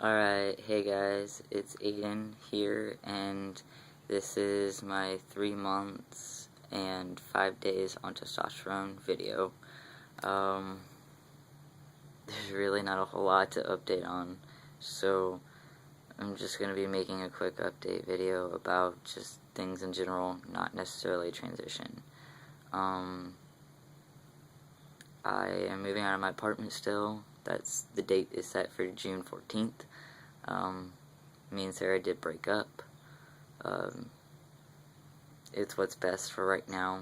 Alright, hey guys, it's Aiden here, and this is my 3 months and 5 days on testosterone video. There's really not a whole lot to update on, so I'm just going to be making a quick update video about just things in general, not necessarily transition. I am moving out of my apartment still. The date is set for June 14th. Me and Sarah did break up. It's what's best for right now.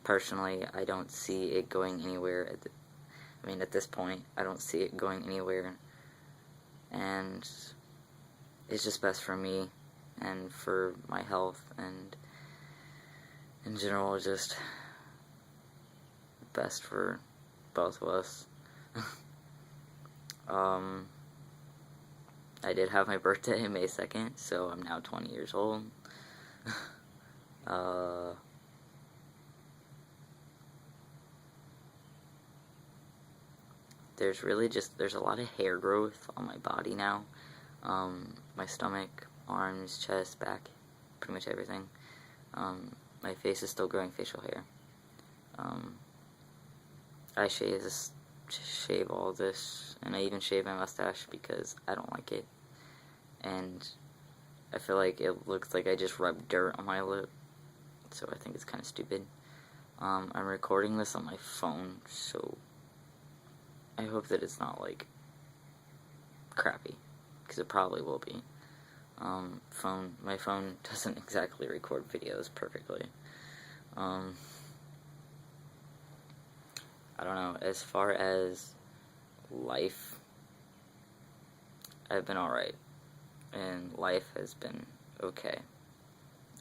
Personally, I don't see it going anywhere. At this point, I don't see it going anywhere. And it's just best for me and for my health and in general, just best for both of us. I did have my birthday May 2nd, so I'm now 20 years old. There's a lot of hair growth on my body now. My stomach, arms, chest, back, pretty much everything. My face is still growing facial hair. I shave all this, and I even shave my mustache because I don't like it, and I feel like it looks like I just rubbed dirt on my lip, so I think it's kind of stupid. I'm recording this on my phone, so I hope that it's not like crappy, because it probably will be. My phone doesn't exactly record videos perfectly. I don't know, as far as life, I've been alright, and life has been okay.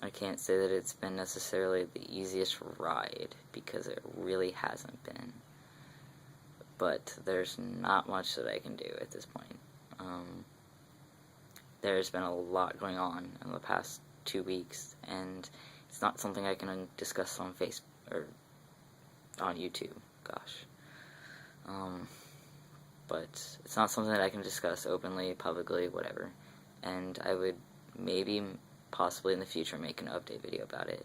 I can't say that it's been necessarily the easiest ride, because it really hasn't been, but there's not much that I can do at this point. There's been a lot going on in the past 2 weeks, and it's not something I can discuss on Facebook, or on YouTube. But it's not something that I can discuss openly, publicly, whatever, and I would maybe, possibly in the future, make an update video about it.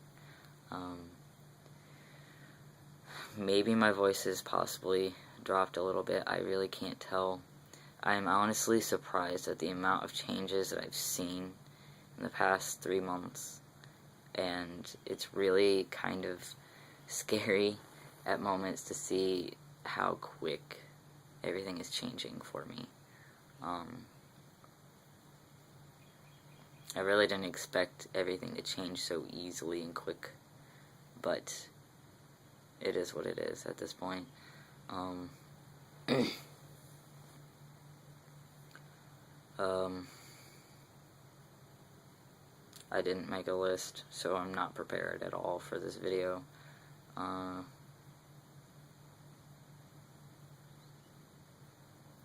Maybe my voice has possibly dropped a little bit, I really can't tell. I'm honestly surprised at the amount of changes that I've seen in the past 3 months, and it's really kind of scary at moments to see how quick everything is changing for me. I really didn't expect everything to change so easily and quick, but it is what it is at this point. I didn't make a list, so I'm not prepared at all for this video.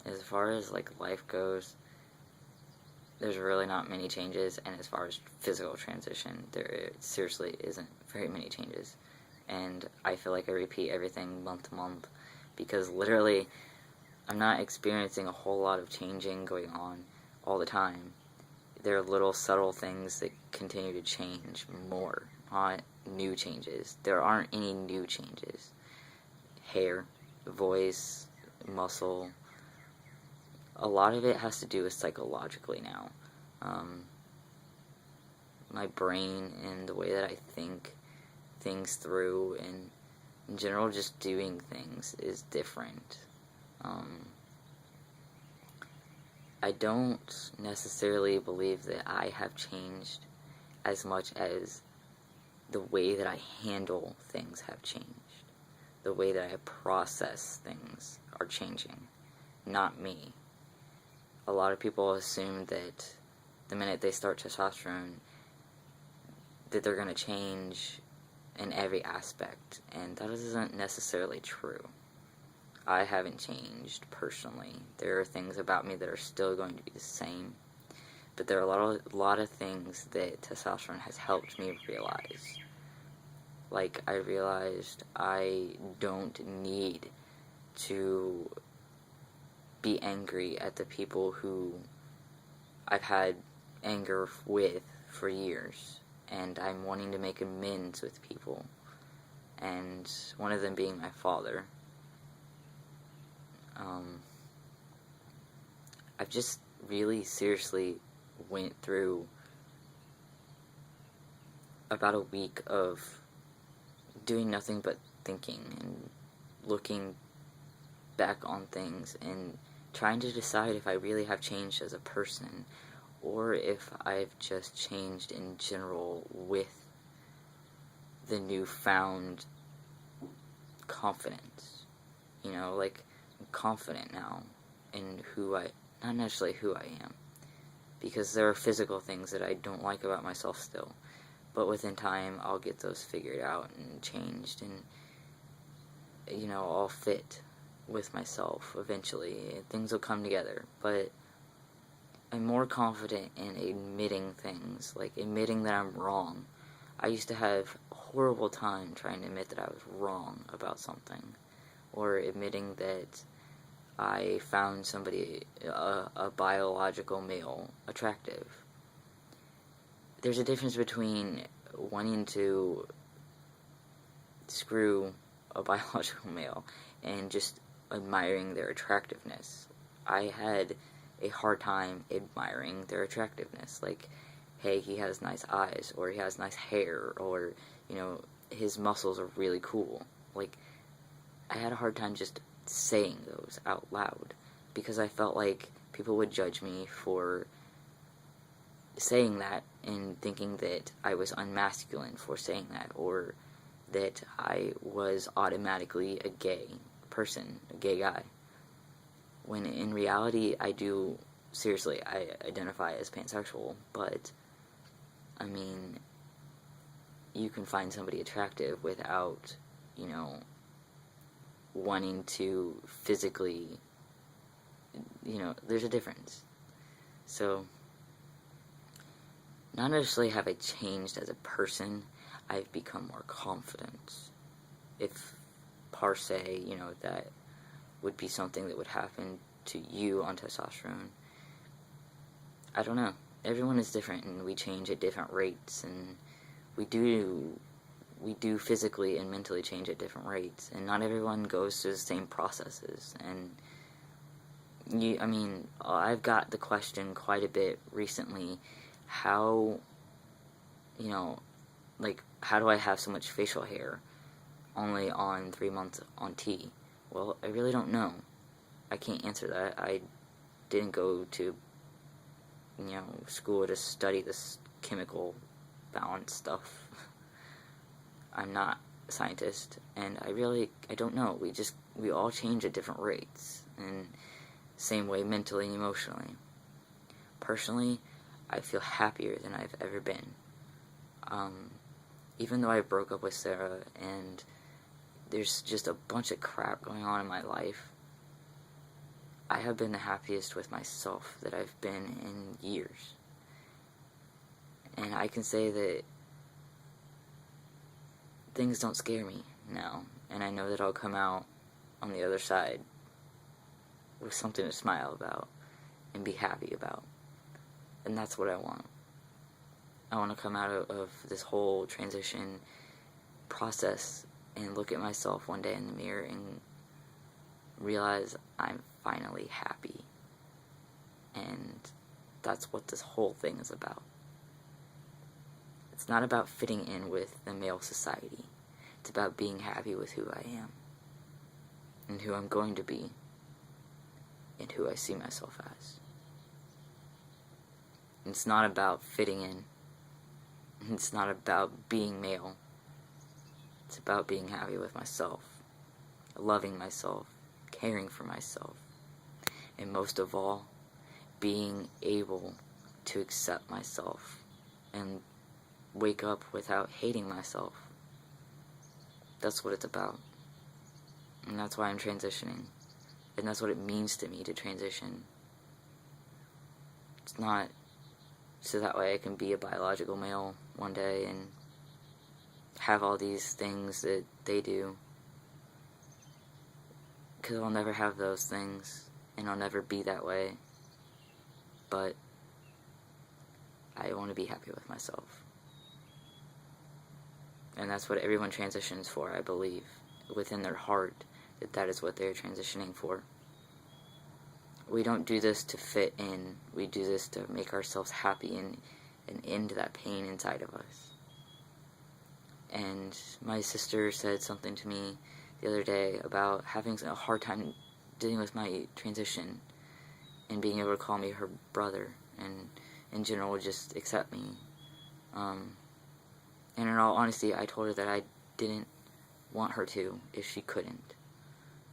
As far as life goes, there's really not many changes, and as far as physical transition, there seriously isn't very many changes. And I feel like I repeat everything month to month, because literally I'm not experiencing a whole lot of changing going on all the time. There are little subtle things that continue to change more, not new changes. There aren't any new changes. Hair, voice, muscle, a lot of it has to do with psychologically now. My brain and the way that I think things through, and in general just doing things, is different. I don't necessarily believe that I have changed as much as the way that I handle things have changed. The way that I process things are changing, not me. A lot of people assume that the minute they start testosterone, that they're going to change in every aspect, and that isn't necessarily true. I haven't changed personally. There are things about me that are still going to be the same, but there are a lot of things that testosterone has helped me realize. Like, I realized I don't need to be angry at the people who I've had anger with for years, and I'm wanting to make amends with people, and one of them being my father. I've just really seriously went through about a week of doing nothing but thinking and looking back on things and trying to decide if I really have changed as a person, or if I've just changed in general with the newfound confidence. You know, like, I'm confident now in not necessarily who I am, because there are physical things that I don't like about myself still, but within time I'll get those figured out and changed, and, you know, I'll fit with myself eventually. Things will come together, but I'm more confident in admitting things, like admitting that I'm wrong. I used to have a horrible time trying to admit that I was wrong about something, or admitting that I found somebody, a biological male, attractive. There's a difference between wanting to screw a biological male and just admiring their attractiveness. I had a hard time admiring their attractiveness. Like, hey, he has nice eyes, or he has nice hair, or, you know, his muscles are really cool. Like, I had a hard time just saying those out loud, because I felt like people would judge me for saying that and thinking that I was unmasculine for saying that, or that I was automatically a gay person, a gay guy. When in reality, I identify as pansexual, but, I mean, you can find somebody attractive without, you know, wanting to physically, you know, there's a difference. So, not necessarily have I changed as a person, I've become more confident. If, per se, you know, that would be something that would happen to you on testosterone. I don't know. Everyone is different, and we change at different rates, and we do physically and mentally change at different rates, and not everyone goes through the same processes. And I mean, I've got the question quite a bit recently, how, you know, like, how do I have so much facial hair only on 3 months on T? Well, I really don't know. I can't answer that. I didn't go to, you know, school to study this chemical balance stuff. I'm not a scientist, and I don't know. We all change at different rates, and same way mentally and emotionally. Personally, I feel happier than I've ever been. Even though I broke up with Sarah, and there's just a bunch of crap going on in my life, I have been the happiest with myself that I've been in years. And I can say that things don't scare me now, and I know that I'll come out on the other side with something to smile about and be happy about. And that's what I want. I want to come out of this whole transition process and look at myself one day in the mirror and realize I'm finally happy. And that's what this whole thing is about. It's not about fitting in with the male society. It's about being happy with who I am, and who I'm going to be, and who I see myself as. It's not about fitting in. It's not about being male. It's about being happy with myself, loving myself, caring for myself, and most of all, being able to accept myself and wake up without hating myself. That's what it's about. And that's why I'm transitioning. And that's what it means to me to transition. It's not so that way I can be a biological male one day and have all these things that they do. Because I'll never have those things. and I'll never be that way, but I want to be happy with myself. And that's what everyone transitions for, I believe, within their heart, that is what they're transitioning for. We don't do this to fit in. We do this to make ourselves happy and end that pain inside of us. And my sister said something to me the other day about having a hard time dealing with my transition and being able to call me her brother and in general just accept me. And in all honesty, I told her that I didn't want her to if she couldn't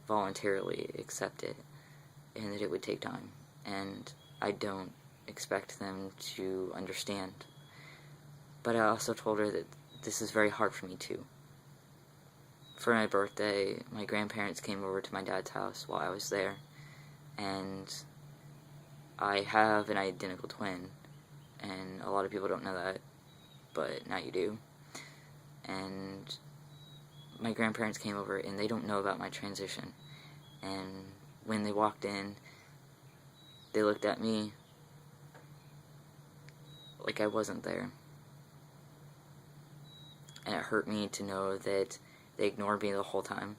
voluntarily accept it, and that it would take time, and I don't expect them to understand. But I also told her that this is very hard for me too. For my birthday, my grandparents came over to my dad's house while I was there, and I have an identical twin, and a lot of people don't know that, but now you do. And my grandparents came over, and they don't know about my transition, and when they walked in, they looked at me like I wasn't there. And it hurt me to know that they ignored me the whole time.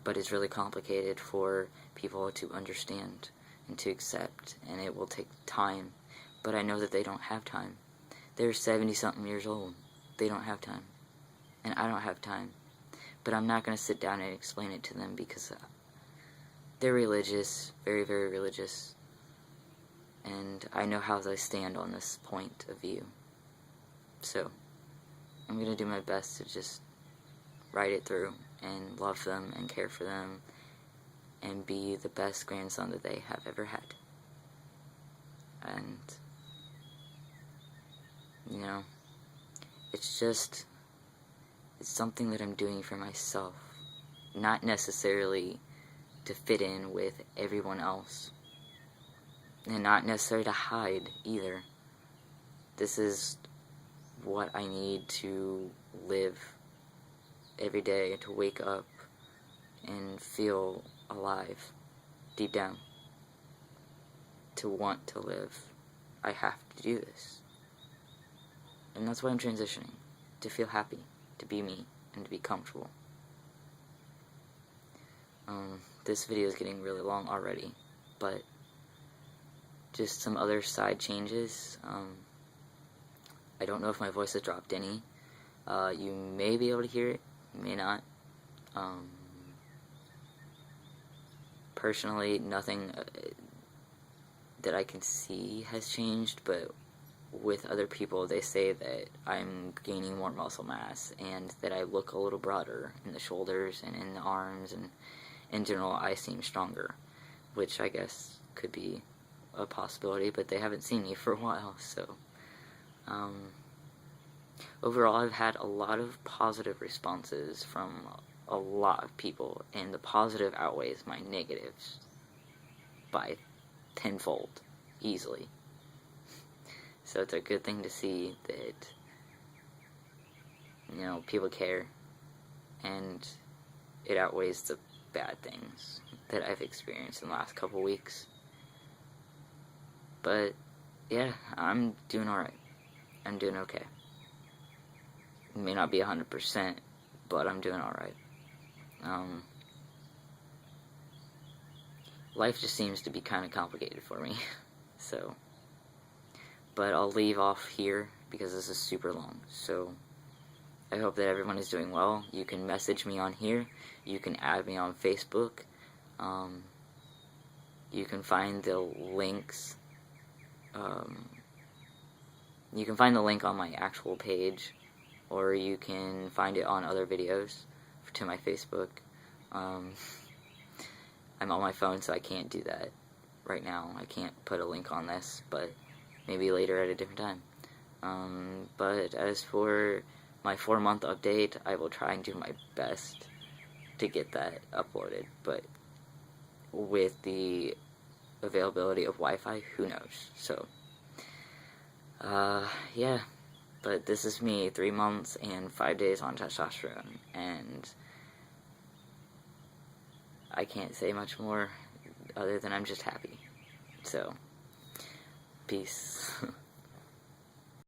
But it's really complicated for people to understand and to accept, and it will take time. But I know that they don't have time. They're 70-something years old. They don't have time. And I don't have time. But I'm not going to sit down and explain it to them because they're religious, very, very religious. And I know how they stand on this point of view. So, I'm going to do my best to just ride it through and love them and care for them and be the best grandson that they have ever had. And, you know, it's something that I'm doing for myself, not necessarily to fit in with everyone else, and not necessarily to hide either. This is what I need to live every day, to wake up and feel alive deep down. To want to live, I have to do this. And that's why I'm transitioning, to feel happy, to be me, and to be comfortable. This video is getting really long already, but just some other side changes. I don't know if my voice has dropped any. You may be able to hear it, you may not. Personally, nothing that I can see has changed, but with other people, they say that I'm gaining more muscle mass and that I look a little broader in the shoulders and in the arms, and in general, I seem stronger, which I guess could be a possibility, but they haven't seen me for a while, so overall, I've had a lot of positive responses from a lot of people, and the positive outweighs my negatives by tenfold, easily. So it's a good thing to see that, you know, people care, and it outweighs the bad things that I've experienced in the last couple weeks. But, yeah, I'm doing alright. I'm doing okay. It may not be 100%, but I'm doing alright. Life just seems to be kind of complicated for me, so. But I'll leave off here because this is super long, so I hope that everyone is doing well. You can message me on here. You can add me on Facebook. You can find the links. You can find the link on my actual page, or you can find it on other videos to my Facebook. I'm on my phone, so I can't do that right now. I can't put a link on this, but maybe later at a different time. But as for my 4-month update, I will try and do my best to get that uploaded, but with the availability of Wi-Fi, who knows? So, yeah, but this is me, 3 months and 5 days on testosterone, and I can't say much more. other than I'm just happy. So, peace.